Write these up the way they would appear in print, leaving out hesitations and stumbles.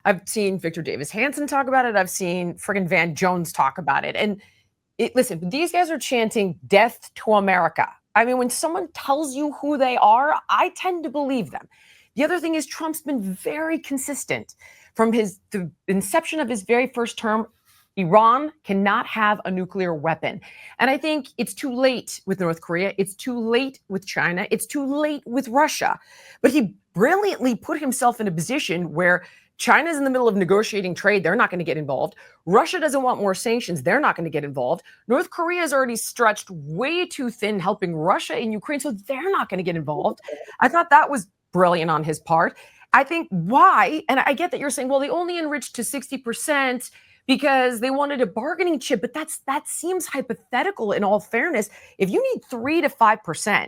I've seen Victor Davis Hanson talk about it. I've seen friggin' Van Jones talk about it. And listen, these guys are chanting death to America. I mean, when someone tells you who they are, I tend to believe them. The other thing is Trump's been very consistent from the inception of his very first term. Iran cannot have a nuclear weapon. And I think it's too late with North Korea. It's too late with China. It's too late with Russia. But he brilliantly put himself in a position where China's in the middle of negotiating trade. They're not going to get involved. Russia doesn't want more sanctions. They're not going to get involved. North Korea is already stretched way too thin helping Russia in Ukraine, so they're not going to get involved. I thought that was brilliant on his part. I think why, and I get that you're saying, well, they only enriched to 60% because they wanted a bargaining chip, but that seems hypothetical in all fairness. If you need 3 to 5%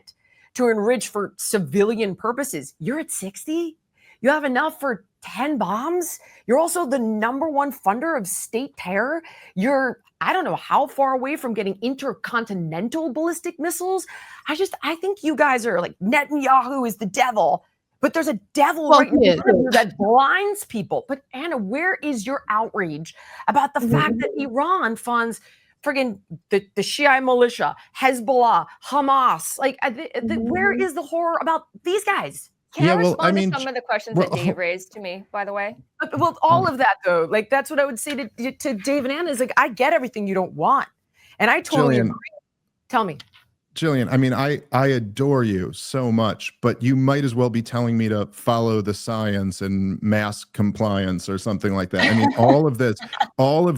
to enrich for civilian purposes, you're at 60? You have enough for 10 bombs? You're also the #1 funder of state terror. You're, I don't know how far away from getting intercontinental ballistic missiles. I think you guys are like, Netanyahu is the devil, but there's a devil right in front of you that blinds people. But Anna, where is your outrage about the fact that Iran funds friggin' the Shiite militia, Hezbollah, Hamas? Like, where is the horror about these guys? Can I respond to some of the questions that Dave raised to me, by the way? Well, all of that, though, like, that's what I would say to Dave and Anna is like, I get everything you don't want. And I totally agree. Tell me. Jillian, I mean, I adore you so much, but you might as well be telling me to follow the science and mask compliance or something like that. I mean, all of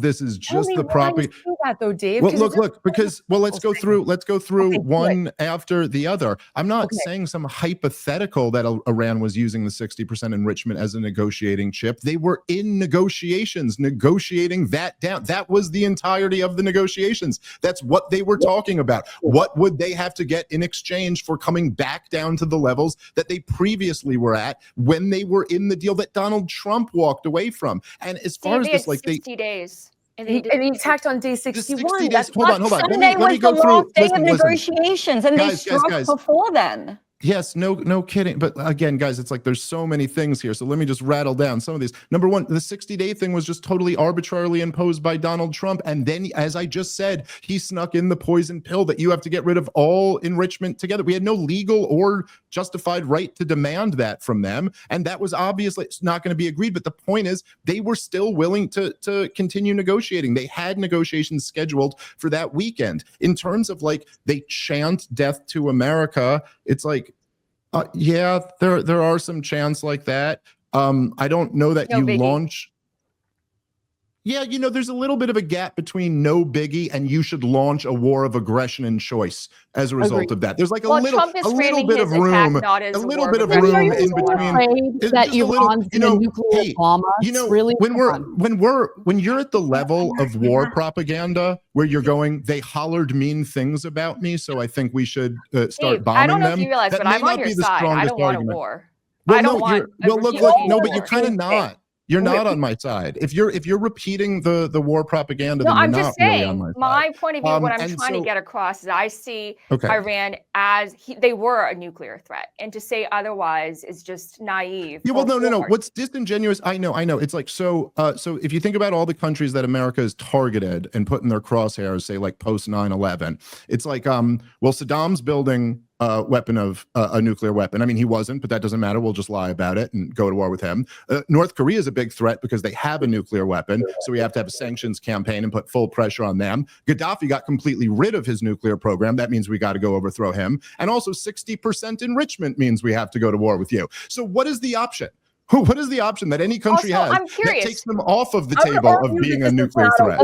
this is just the propaganda. That though, Dave. Well, look, because let's go through one after the other. I'm not saying some hypothetical that Iran was using the 60% enrichment as a negotiating chip. They were in negotiations, negotiating that down. That was the entirety of the negotiations. That's what they were talking about. What would they have to get in exchange for coming back down to the levels that they previously were at when they were in the deal that Donald Trump walked away from? And as far as this, like 60 days. And he attacked on day 61. Hold on. Sunday was the last day of negotiations, and they struck before then. Yes, no kidding. But again, guys, it's like there's so many things here. So let me just rattle down some of these. Number one, the 60-day thing was just totally arbitrarily imposed by Donald Trump. And then, as I just said, he snuck in the poison pill that you have to get rid of all enrichment together. We had no legal or justified right to demand that from them. And that was obviously not going to be agreed. But the point is, they were still willing to continue negotiating. They had negotiations scheduled for that weekend. In terms of like, they chant death to America, it's like, yeah, there are some chants like that. I don't know that you launch. Yeah, you know, there's a little bit of a gap between no biggie and you should launch a war of aggression and choice as a result of that. There's like a little bit of room, in between. That Iran's nuclear bomb us, really, when you're at the level of war propaganda where you're going, they hollered mean things about me, so I think we should start bombing them. I don't know if you realize, but I'm on your side. I don't want a war. But you're kind of not. You're not on my side. If you're repeating the war propaganda, then you're not really on my side. My point of view, what I'm trying to get across is I see Iran as they were a nuclear threat, and to say otherwise is just naive. Yeah, well, no. What's disingenuous? I know. It's like so if you think about all the countries that America has targeted and put in their crosshairs, say like post 9/11, it's like Saddam's building weapon of a nuclear weapon. I mean, he wasn't, but that doesn't matter. We'll just lie about it and go to war with him. North Korea is a big threat because they have a nuclear weapon. So we have to have a sanctions campaign and put full pressure on them. Gaddafi got completely rid of his nuclear program. That means we got to go overthrow him. And also 60% enrichment means we have to go to war with you. So what is the option? What is the option that any country has that takes them off of the table of being a nuclear threat?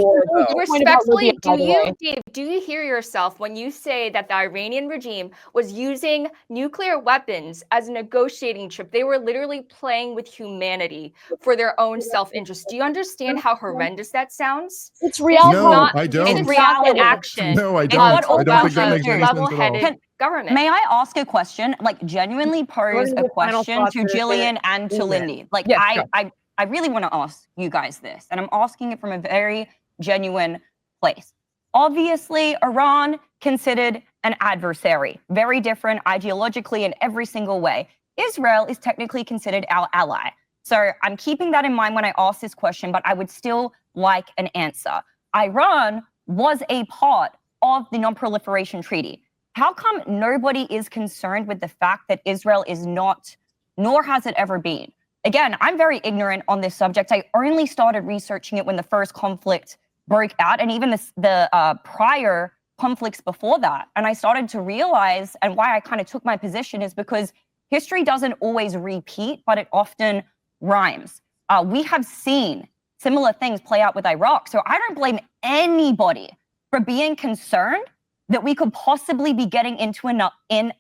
Respectfully, do you hear yourself when you say that the Iranian regime was using nuclear weapons as a negotiating chip? They were literally playing with humanity for their own self-interest. Do you understand how horrendous that sounds? It's reality. No, I don't. It's reality action. No, I don't. I don't think that makes any sense at all. Government. May I ask a question? Like, genuinely pose a question to Jillian and to Lindy. Like, I really want to ask you guys this, and I'm asking it from a very genuine place. Obviously, Iran considered an adversary, very different ideologically in every single way. Israel is technically considered our ally. So I'm keeping that in mind when I ask this question, but I would still like an answer. Iran was a part of the Non-Proliferation Treaty. How come nobody is concerned with the fact that Israel is not, nor has it ever been? Again, I'm very ignorant on this subject. I only started researching it when the first conflict broke out, and even the prior conflicts before that. And I started to realize, and why I kind of took my position is because history doesn't always repeat, but it often rhymes. We have seen similar things play out with Iraq. So I don't blame anybody for being concerned that we could possibly be getting into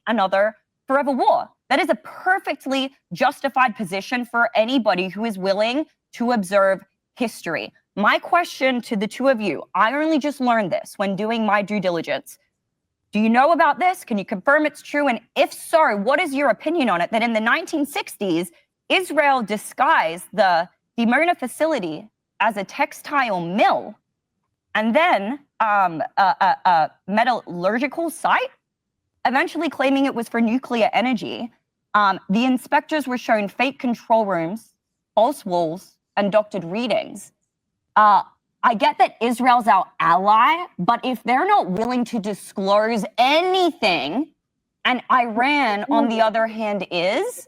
another forever war. That is a perfectly justified position for anybody who is willing to observe history. My question to the two of you, I only just learned this when doing my due diligence. Do you know about this? Can you confirm it's true? And if so, what is your opinion on it? That in the 1960s, Israel disguised the Dimona facility as a textile mill and then a metallurgical site, eventually claiming it was for nuclear energy. The inspectors were shown fake control rooms, false walls, and doctored readings. I get that Israel's our ally, but if they're not willing to disclose anything, and Iran, on the other hand, is,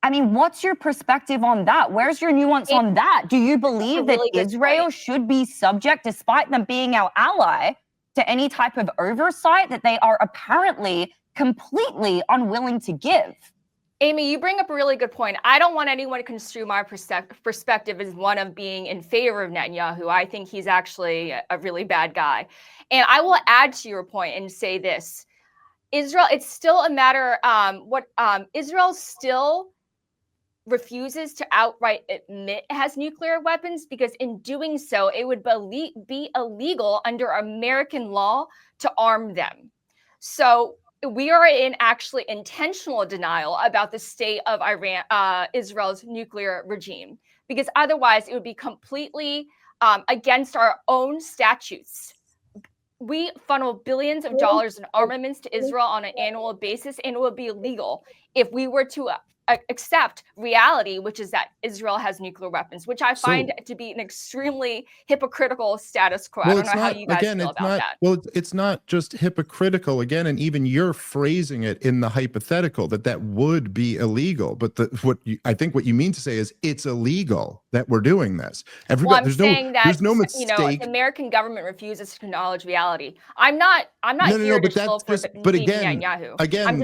I mean, what's your perspective on that? Where's your nuance on that? Do you believe that Israel should be subject, despite them being our ally, to any type of oversight that they are apparently completely unwilling to give? Amy, you bring up a really good point. I don't want anyone to construe my perspective as one of being in favor of Netanyahu. I think he's actually a really bad guy. And I will add to your point and say this. Israel, it's still a matter, Israel still refuses to outright admit it has nuclear weapons, because in doing so, it would be illegal under American law to arm them. So we are in actually intentional denial about the state of Israel's nuclear regime, because otherwise it would be completely against our own statutes. We funnel billions of dollars in armaments to Israel on an annual basis, and it would be illegal if we were to accept reality, which is that Israel has nuclear weapons, which I find to be an extremely hypocritical status quo. Well, I don't know how you guys feel about that. Well, it's not just hypocritical, again, and even you're phrasing it in the hypothetical that would be illegal. But I think what you mean to say is it's illegal that we're doing this. Well, I'm saying that, there's no mistake. You know, the American government refuses to acknowledge reality. I'm not here to shill for Netanyahu. Again,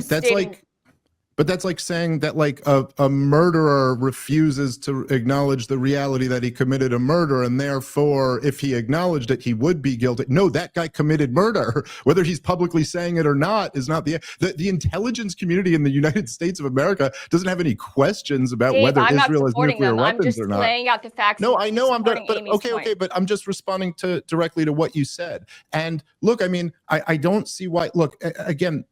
that's like saying that like a murderer refuses to acknowledge the reality that he committed a murder, and therefore if he acknowledged it, he would be guilty. No, that guy committed murder. Whether he's publicly saying it or not is not the intelligence community in the United States of America doesn't have any questions about whether Israel has nuclear weapons or not. I'm just laying out the facts. No, I know I'm not, but okay, but I'm just responding directly to what you said. And look, I mean, I don't see why. Look, again,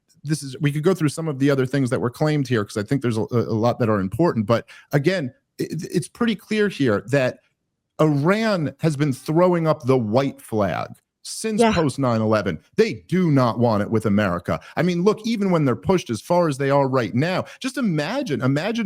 we could go through some of the other things that were claimed here, because I think there's a lot that are important. But again, it's pretty clear here that Iran has been throwing up the white flag since post 9/11. They do not want it with America. I mean, look, even when they're pushed as far as they are right now, just imagine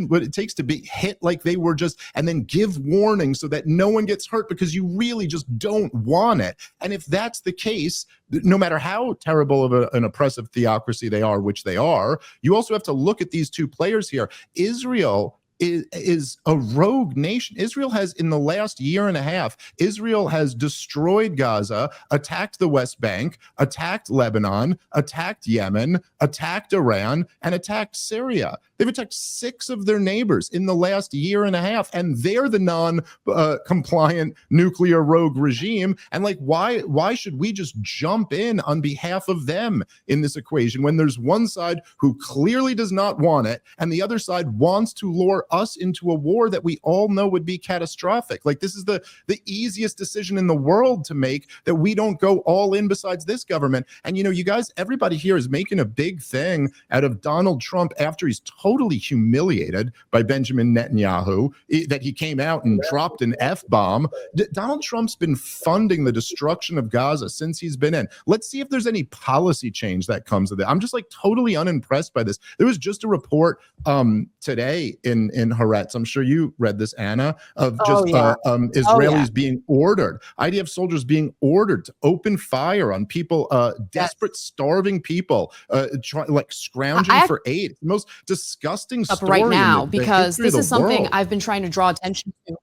what it takes to be hit like they were just, and then give warning so that no one gets hurt, because you really just don't want it. And if that's the case, no matter how terrible of an oppressive theocracy they are, which they are, you also have to look at these two players here. Israel is a rogue nation. Israel has, in the last year and a half, Israel has destroyed Gaza, attacked the West Bank, attacked Lebanon, attacked Yemen, attacked Iran, and attacked Syria. They've attacked 6 of their neighbors in the last year and a half, and they're the non-compliant nuclear rogue regime. And like, why should we just jump in on behalf of them in this equation when there's one side who clearly does not want it, and the other side wants to lure us into a war that we all know would be catastrophic? Like, this is the easiest decision in the world to make, that we don't go all in besides this government. And you know, you guys, everybody here is making a big thing out of Donald Trump after he's totally humiliated by Benjamin Netanyahu, that he came out and dropped an F-bomb. Donald Trump's been funding the destruction of Gaza since he's been in. Let's see if there's any policy change that comes with it. I'm just like totally unimpressed by this. There was just a report today in Haaretz, I'm sure you read this, Anna, of just Israelis being ordered, IDF soldiers being ordered to open fire on people, desperate, starving people, like scrounging for aid. The most disgusting story right now, in the because this is something world. I've been trying to draw attention to.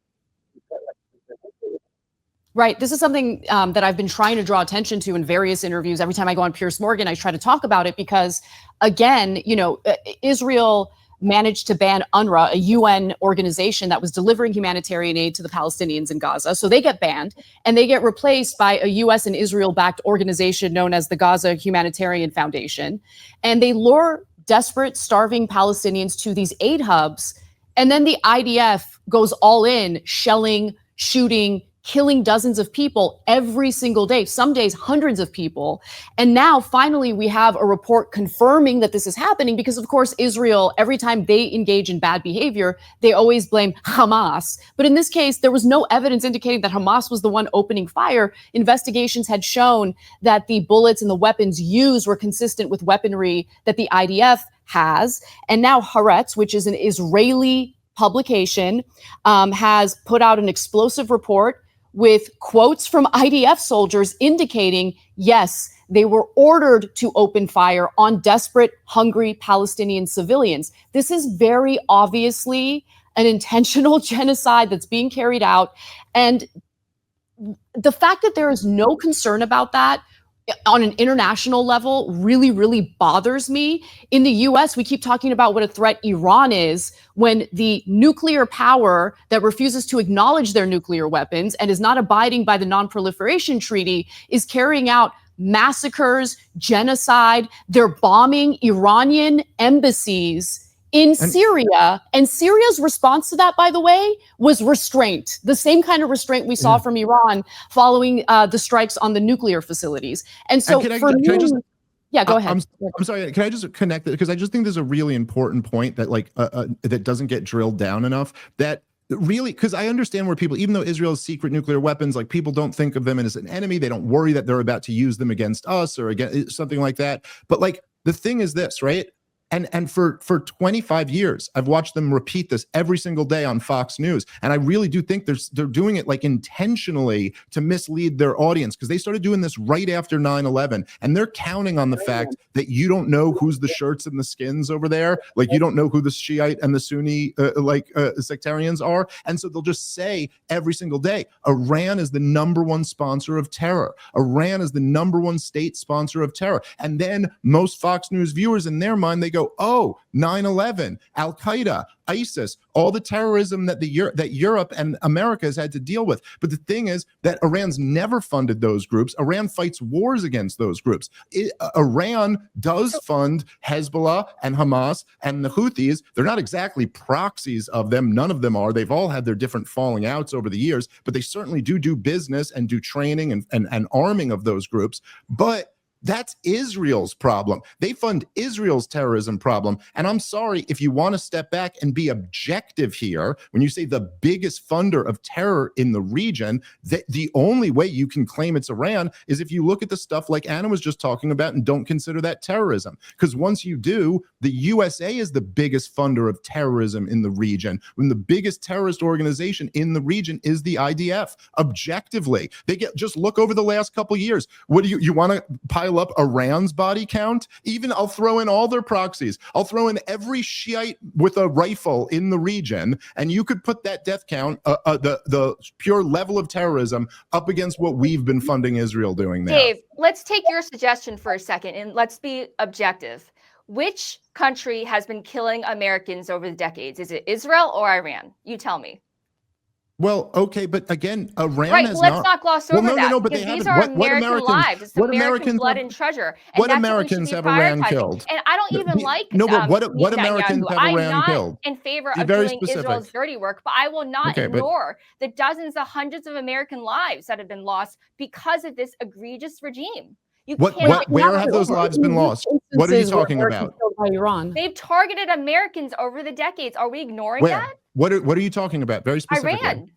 Right. This is something that I've been trying to draw attention to in various interviews. Every time I go on Piers Morgan, I try to talk about it because, again, you know, Israel managed to ban UNRWA, a UN organization that was delivering humanitarian aid to the Palestinians in Gaza. So they get banned and they get replaced by a US and Israel-backed organization known as the Gaza Humanitarian Foundation. And they lure desperate, starving Palestinians to these aid hubs. And then the IDF goes all in, shelling, shooting, killing dozens of people every single day, some days hundreds of people. And now finally we have a report confirming that this is happening because, of course, Israel, every time they engage in bad behavior, they always blame Hamas. But in this case, there was no evidence indicating that Hamas was the one opening fire. Investigations had shown that the bullets and the weapons used were consistent with weaponry that the IDF has. And now Haaretz, which is an Israeli publication, has put out an explosive report with quotes from IDF soldiers indicating, yes, they were ordered to open fire on desperate, hungry Palestinian civilians. This is very obviously an intentional genocide that's being carried out. And the fact that there is no concern about that on an international level really, really bothers me. In the US, we keep talking about what a threat Iran is when the nuclear power that refuses to acknowledge their nuclear weapons and is not abiding by the Non-Proliferation Treaty is carrying out massacres, genocide. They're bombing Iranian embassies in Syria. And Syria's response to that, by the way, was restraint, the same kind of restraint we saw from Iran following the strikes on the nuclear facilities. And so go ahead. I'm sorry. Can I just connect it? Because I just think there's a really important point that that doesn't get drilled down enough. That really, because I understand where people, even though Israel has secret nuclear weapons, like people don't think of them as an enemy. They don't worry that they're about to use them against us or against something like that. But like the thing is this, right? And for 25 years, I've watched them repeat this every single day on Fox News. And I really do think they're doing it like intentionally to mislead their audience, because they started doing this right after 9/11. And they're counting on the fact that you don't know who's the shirts and the skins over there. Like you don't know who the Shiite and the Sunni sectarians are. And so they'll just say every single day, Iran is the #1 sponsor of terror. Iran is the #1 state sponsor of terror. And then most Fox News viewers, in their mind, they go, oh, 9/11, Al-Qaeda, ISIS, all the terrorism that that Europe and America has had to deal with. But the thing is that Iran's never funded those groups. Iran fights wars against those groups. Iran does fund Hezbollah and Hamas and the Houthis. They're not exactly proxies of them. None of them are. They've all had their different falling outs over the years, but they certainly do business and do training and arming of those groups. But that's Israel's problem. They fund Israel's terrorism problem. And I'm sorry, if you want to step back and be objective here, when you say the biggest funder of terror in the region, the only way you can claim it's Iran is if you look at the stuff like Anna was just talking about and don't consider that terrorism. Because once you do, the USA is the biggest funder of terrorism in the region, when the biggest terrorist organization in the region is the IDF. Objectively, just look over the last couple years. What do you want to pile up Iran's body count? Even I'll throw in all their proxies. I'll throw in every Shiite with a rifle in the region, and you could put that death count, the pure level of terrorism, up against what we've been funding Israel doing now. Dave, let's take your suggestion for a second, and let's be objective. Which country has been killing Americans over the decades? Is it Israel or Iran? You tell me. Well, okay, but again, Iran right, has let's not gloss over that. No, but these are American lives. It's American blood and treasure. And what Americans have Iran killed? And I don't even like what Americans have Iran killed? I'm not in favor of doing Israel's dirty work, but I will not ignore the dozens of hundreds of American lives that have been lost because of this egregious regime. Where have those lives been lost? What are you talking about? They've targeted Americans over the decades. Are we ignoring that? What are you talking about? Very specifically. Iran.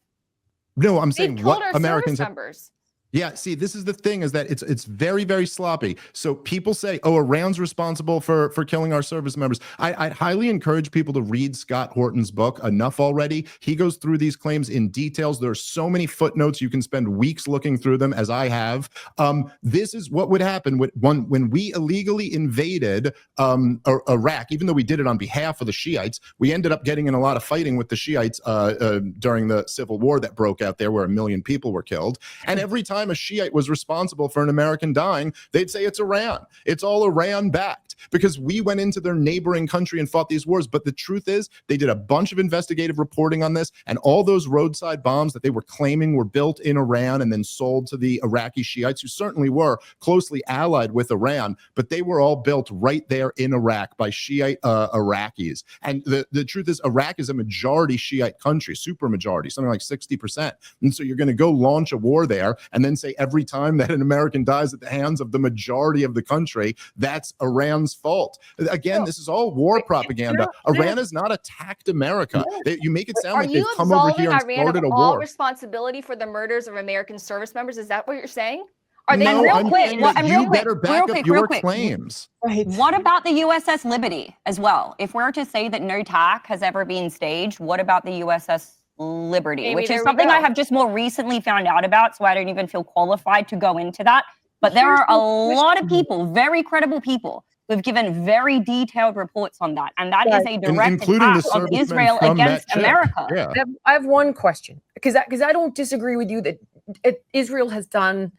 No, I'm saying They've killed what our Americans service members. Yeah, see, this is the thing, is that it's very, very sloppy. So people say, oh, Iran's responsible for killing our service members. I'd highly encourage people to read Scott Horton's book, Enough Already. He goes through these claims in details. There are so many footnotes. You can spend weeks looking through them, as I have. This is what would happen when we illegally invaded Iraq. Even though we did it on behalf of the Shiites, we ended up getting in a lot of fighting with the Shiites during the civil war that broke out there, where 1 million people were killed. And every time a Shiite was responsible for an American dying, they'd say it's Iran. It's all Iran backed, because we went into their neighboring country and fought these wars. But the truth is, they did a bunch of investigative reporting on this, and all those roadside bombs that they were claiming were built in Iran and then sold to the Iraqi Shiites, who certainly were closely allied with Iran, but they were all built right there in Iraq by Shiite Iraqis. And the truth is, Iraq is a majority Shiite country, super majority, something like 60%. And so you're going to go launch a war there and then say every time that an American dies at the hands of the majority of the country, that's Iran's fault. Again, this is all war propaganda. Iran has not attacked America. You make it sound like they've come over here and started a war. All responsibility for the murders of American service members? Is that what you're saying? Are they real quick? You better back up your claims. Right. What about the USS Liberty as well? If we're to say that no attack has ever been staged, what about the USS Liberty, which is something I have just more recently found out about, so I don't even feel qualified to go into that. But there are a lot of people, very credible people, who have given very detailed reports on that, and that is a direct attack of Israel against America. Yeah. I have one question, because I don't disagree with you that Israel has done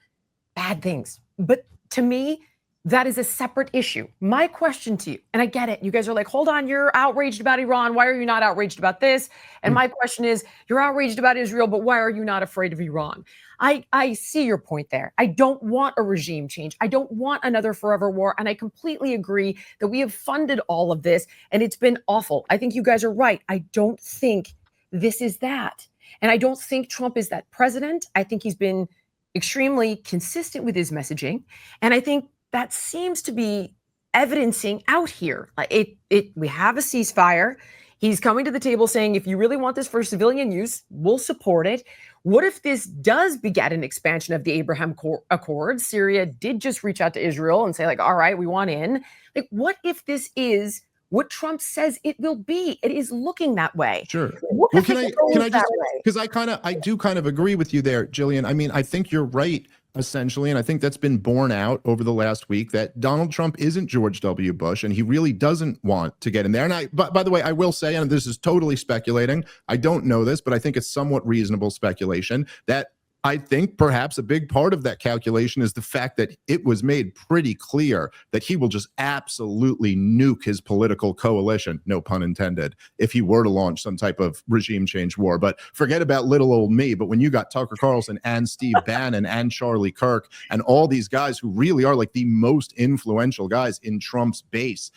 bad things, but to me, that is a separate issue. My question to you, and I get it, you guys are like, hold on, you're outraged about Iran. Why are you not outraged about this? And my question is, you're outraged about Israel, but why are you not afraid of Iran? I see your point there. I don't want a regime change. I don't want another forever war. And I completely agree that we have funded all of this, and it's been awful. I think you guys are right. I don't think this is that. And I don't think Trump is that president. I think he's been extremely consistent with his messaging. And I think that seems to be evidencing out here. We have a ceasefire. He's coming to the table saying, if you really want this for civilian use, we'll support it. What if this does beget an expansion of the Abraham Accords? Syria did just reach out to Israel and say, like, all right, we want in. Like, what if this is what Trump says it will be? It is looking that way. Sure. Well, can I just, because I do kind of agree with you there, Jillian. I mean, I think you're right, essentially, and I think that's been borne out over the last week, that Donald Trump isn't George W. Bush, and he really doesn't want to get in there. And by the way, I will say, and this is totally speculating, I don't know this, but I think it's somewhat reasonable speculation, that I think perhaps a big part of that calculation is the fact that it was made pretty clear that he will just absolutely nuke his political coalition, no pun intended, if he were to launch some type of regime change war. But forget about little old me. But when you got Tucker Carlson and Steve Bannon and Charlie Kirk and all these guys who really are like the most influential guys in Trump's base,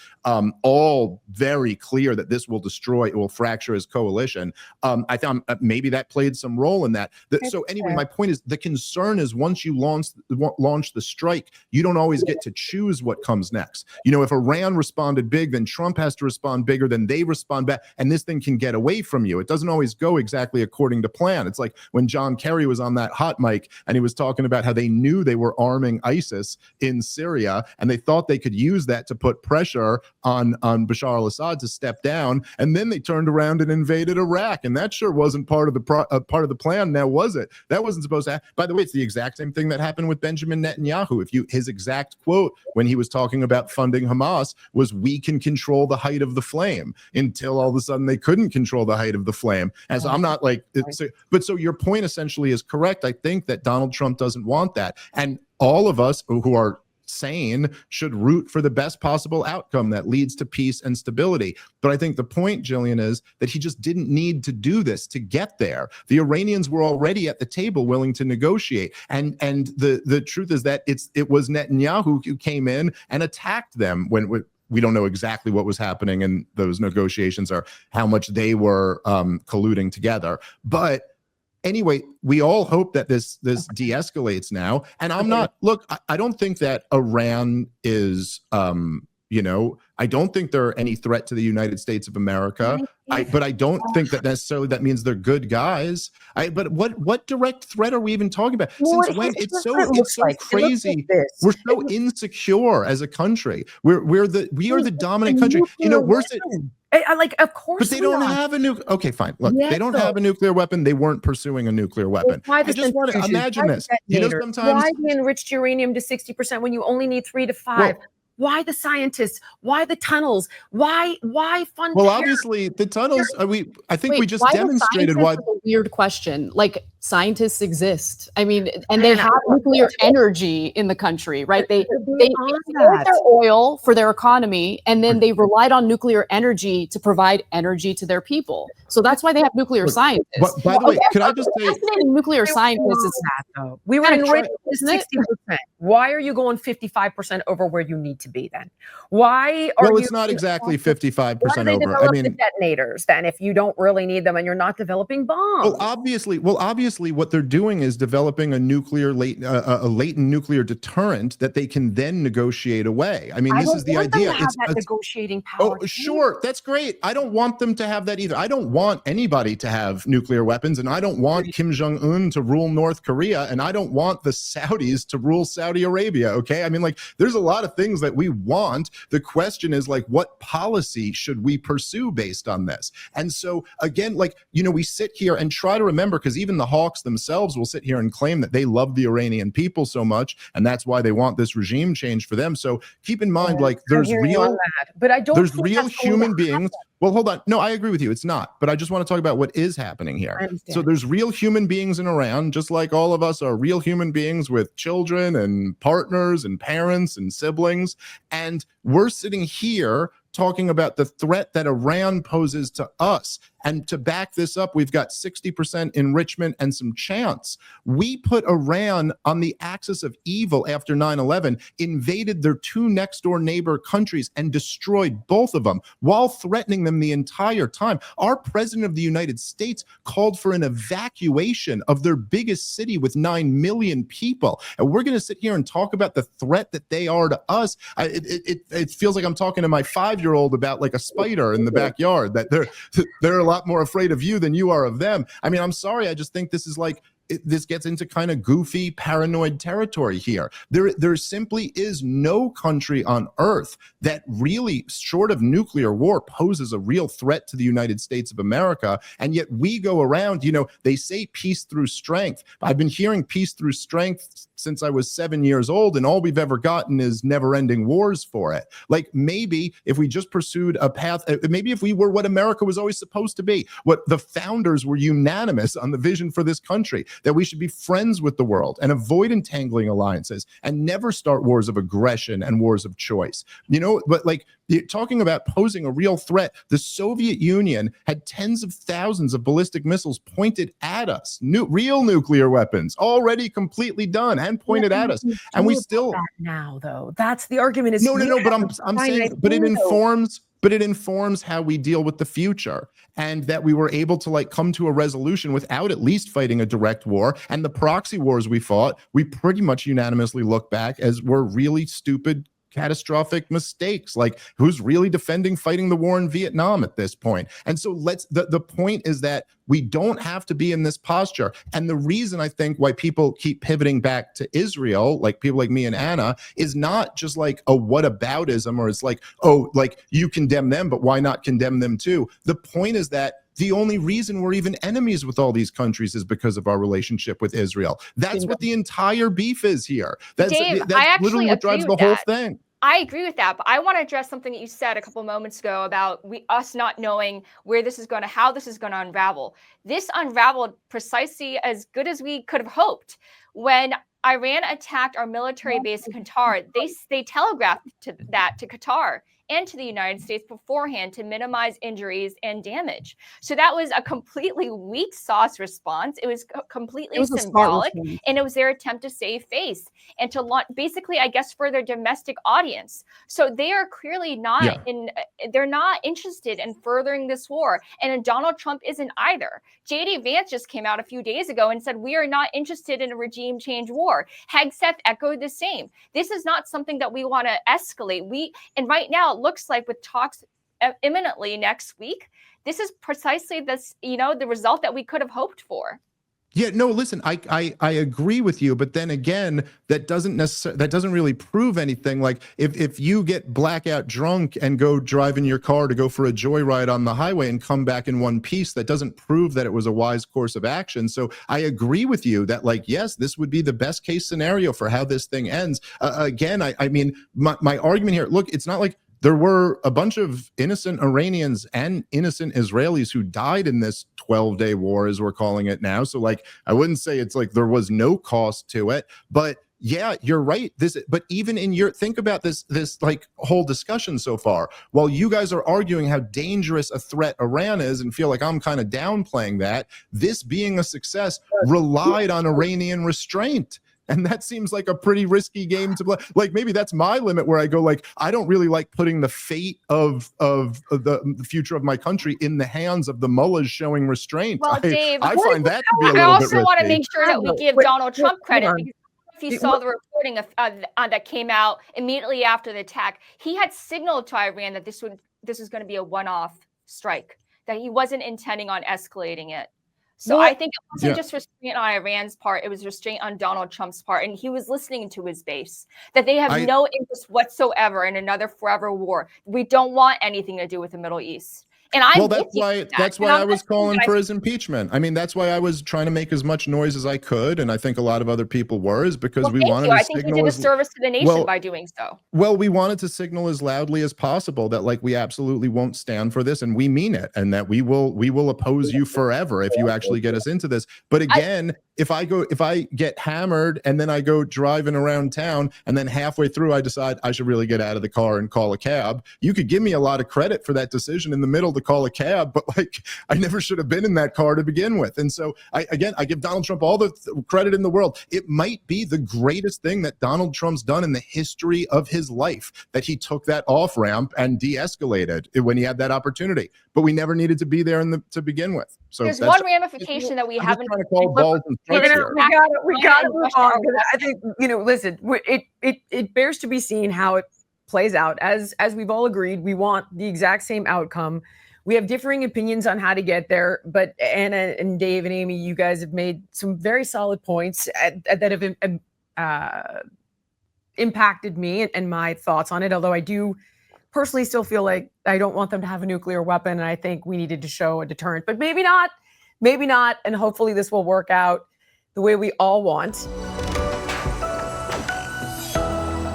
all very clear that this will destroy, it will fracture his coalition. I thought maybe that played some role in that. So anyway, my point is, the concern is once you launch the strike, you don't always get to choose what comes next. You know, if Iran responded big, then Trump has to respond bigger, then they respond back, and this thing can get away from you. It doesn't always go exactly according to plan. It's like when John Kerry was on that hot mic and he was talking about how they knew they were arming ISIS in Syria, and they thought they could use that to put pressure on Bashar al-Assad to step down, and then they turned around and invaded Iraq, and that sure wasn't part of the plan. Now, was it? That wasn't supposed to happen. By the way, it's the exact same thing that happened with Benjamin Netanyahu. His exact quote when he was talking about funding Hamas was, "We can control the height of the flame," until all of a sudden they couldn't control the height of the flame. And so I'm not like, so your point essentially is correct. I think that Donald Trump doesn't want that. And all of us who are sane should root for the best possible outcome that leads to peace and stability. But I think the point, Jillian, is that he just didn't need to do this to get there. The Iranians were already at the table willing to negotiate. And the truth is that it was Netanyahu who came in and attacked them when we don't know exactly what was happening in those negotiations or how much they were colluding together. But anyway, we all hope that this de-escalates now. And I'm not, look, I don't think that Iran is, you know, I don't think they're any threat to the United States of America. But I don't think that necessarily that means they're good guys. But what direct threat are we even talking about? Since when? It's so crazy. We're so insecure as a country. We are the dominant country. You know, like, of course, but they don't have a nuclear. Okay, fine. Look, they don't have a nuclear weapon. They weren't pursuing a nuclear weapon. Why I just want to imagine this. You know, sometimes why the enriched uranium to 60% when you only need 3 to 5? Well, why the scientists? Why the tunnels? Why fund? Well, obviously the tunnels. I think we just demonstrated why. A weird question. Like, scientists exist. I mean, and they have nuclear energy in the country, right? They export their oil for their economy, and then they relied on nuclear energy to provide energy to their people. So that's why they have nuclear scientists. By the way, could I just say, nuclear scientists is though. We were enriched to 60%. Why are you going 55% over where you need to be then? Why are it's not exactly 55% over. I mean, the detonators then if you don't really need them and you're not developing bombs. Well, obviously what they're doing is developing a latent nuclear deterrent that they can then negotiate away. I mean, this is the idea. It's negotiating power. Oh, sure, that's great. I don't want them to have that either. I don't want anybody to have nuclear weapons, and I don't want Kim Jong-un to rule North Korea, and I don't want the Saudis to rule Saudi Arabia. Okay, I mean, like, there's a lot of things that we want. The question is, like, what policy should we pursue based on this? And so again, like, you know, we sit here and try to remember, because even the Hawks themselves will sit here and claim that they love the Iranian people so much, and that's why they want this regime change for them. So keep in mind, like, there's real human beings. Well, hold on. No, I agree with you. It's not. But I just want to talk about what is happening here. So there's real human beings in Iran, just like all of us are real human beings with children and partners and parents and siblings. And we're sitting here talking about the threat that Iran poses to us. And to back this up, we've got 60% enrichment and some chance. We put Iran on the axis of evil after 9/11, invaded their 2 next door neighbor countries and destroyed both of them while threatening them the entire time. Our president of the United States called for an evacuation of their biggest city with 9 million people. And we're going to sit here and talk about the threat that they are to us. It feels like I'm talking to my 5-year-old about, like, a spider in the backyard, that they're a lot more afraid of you than you are of them. I mean, I'm sorry. I just think this is like, this gets into kind of goofy, paranoid territory here. There simply is no country on earth that really, short of nuclear war, poses a real threat to the United States of America. And yet we go around, you know, they say peace through strength. I've been hearing peace through strength since I was 7 years old, and all we've ever gotten is never-ending wars for it. Like, maybe if we just pursued a path, maybe if we were what America was always supposed to be, what the founders were unanimous on the vision for this country, that we should be friends with the world and avoid entangling alliances and never start wars of aggression and wars of choice. You know, but like, talking about posing a real threat, the Soviet Union had tens of thousands of ballistic missiles pointed at us, real nuclear weapons already completely done and pointed at us, and we still now, though, that's the argument. Is no, but I'm saying, but it informs how we deal with the future, and that we were able to, like, come to a resolution without at least fighting a direct war. And the proxy wars we fought, we pretty much unanimously look back as were really stupid, catastrophic mistakes. Like, who's really defending fighting the war in Vietnam at this point? And so the point is that we don't have to be in this posture. And the reason I think why people keep pivoting back to Israel, like people like me and Anna, is not just like a whataboutism, or it's like, oh, like, you condemn them, but why not condemn them too? The point is that the only reason we're even enemies with all these countries is because of our relationship with Israel. That's what the entire beef is here. That's literally what drives the whole thing. I agree with that, but I want to address something that you said a couple moments ago about us not knowing where this is going to, how this is going to unravel. This unraveled precisely as good as we could have hoped. When Iran attacked our military base in Qatar, they telegraphed that to Qatar, and to the United States beforehand to minimize injuries and damage. So that was a completely weak sauce response. It was completely symbolic, and it was their attempt to save face and to launch, basically, I guess, for their domestic audience. So they are clearly not they're not interested in furthering this war. And Donald Trump isn't either. J.D. Vance just came out a few days ago and said, we are not interested in a regime change war. Hegseth echoed the same. This is not something that we want to escalate. And right now it looks like with talks imminently next week, this is precisely this, the result that we could have hoped for. Yeah, no, listen, I agree with you, but then again, that doesn't really prove anything. Like if you get blackout drunk and go drive in your car to go for a joyride on the highway and come back in one piece, that doesn't prove that it was a wise course of action. So I agree with you that, like, yes, this would be the best case scenario for how this thing ends. Again, I mean, my argument here, look, it's not like there were a bunch of innocent Iranians and innocent Israelis who died in this 12-day war, as we're calling it now. So, like, I wouldn't say it's like there was no cost to it, but yeah, you're right. But even in think about this like whole discussion so far, while you guys are arguing how dangerous a threat Iran is and feel like I'm kind of downplaying that, this being a success relied on Iranian restraint. And that seems like a pretty risky game to play. Like, maybe that's my limit where I go, like, I don't really like putting the fate of the future of my country in the hands of the mullahs showing restraint. Well, Dave, I find that to be a little bit risky. I also want to make sure that we give Donald Trump credit, because if you saw the reporting that came out immediately after the attack, he had signaled to Iran that this was going to be a one-off strike, that he wasn't intending on escalating it. So I think it wasn't just restraint on Iran's part, it was restraint on Donald Trump's part. And he was listening to his base, that they have no interest whatsoever in another forever war. We don't want anything to do with the Middle East. And that's why I was calling for his impeachment. I mean, that's why I was trying to make as much noise as I could, and I think a lot of other people were, is because we wanted to signal. I think you did a service to the nation by doing so. Well, we wanted to signal as loudly as possible that, like, we absolutely won't stand for this, and we mean it, and that we will oppose you forever if you actually get us into this. But again, if I get hammered and then I go driving around town and then halfway through I decide I should really get out of the car and call a cab, you could give me a lot of credit for that decision in the middle to call a cab, but, like, I never should have been in that car to begin with. And so I give Donald Trump all the credit in the world. It might be the greatest thing that Donald Trump's done in the history of his life, that he took that off ramp and de-escalated when he had that opportunity. But we never needed to be there to begin with. So there's one ramification that we haven't. Trying to call balls and we got to move on. I think, listen, it bears to be seen how it plays out. As we've all agreed, we want the exact same outcome. We have differing opinions on how to get there, but Anna and Dave and Amy, you guys have made some very solid points that have impacted me and my thoughts on it. Although I do personally still feel like I don't want them to have a nuclear weapon, and I think we needed to show a deterrent, but maybe not, and hopefully this will work out the way we all want.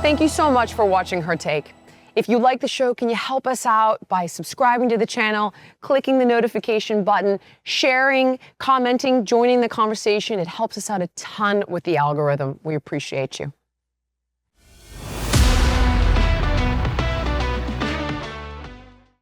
Thank you so much for watching Her Take. If you like the show, can you help us out by subscribing to the channel, clicking the notification button, sharing, commenting, joining the conversation? It helps us out a ton with the algorithm. We appreciate you.